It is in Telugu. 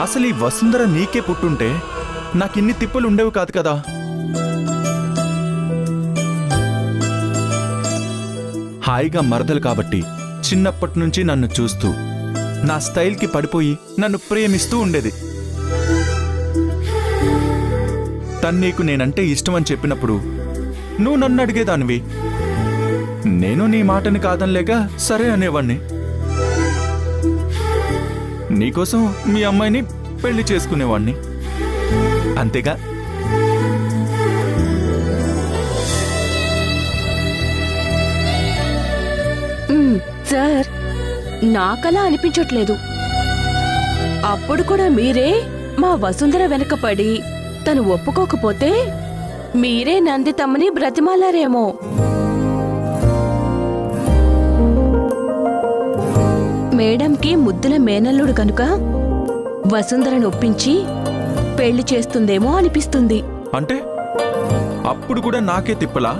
అసలు ఈ వసుంధర నీకే పుట్టుంటే నాకిన్ని తిప్పులు ఉండేవి కాదు కదా. హాయిగా మరదలు కాబట్టి చిన్నప్పటి నుంచి నన్ను చూస్తూ నా స్టైల్కి పడిపోయి నన్ను ప్రేమిస్తూ ఉండేది. తను నీకు నేనంటే ఇష్టమని చెప్పినప్పుడు నువ్వు నన్ను అడిగేదానివి. నేను నీ మాటని కాదనిలేక సరే అనేవాణ్ణి. నీకోసం మీ అమ్మాయిని పెళ్లి చేసుకునేవాణ్ణి, అంతేగా. సార్, నాకలా అనిపించట్లేదు. అప్పుడు కూడా మీరే మా వసుంధర వెనకపడి తను ఒప్పుకోకపోతే మీరే నందితమ్మని బ్రతిమాలారేమో. మేడంకి ముద్దుల మేనల్లుడు కనుక వసుంధరను ఒప్పించి పెళ్లి చేస్తుందేమో అనిపిస్తుంది. అంటే అప్పుడు కూడా నాకే తిప్పలా?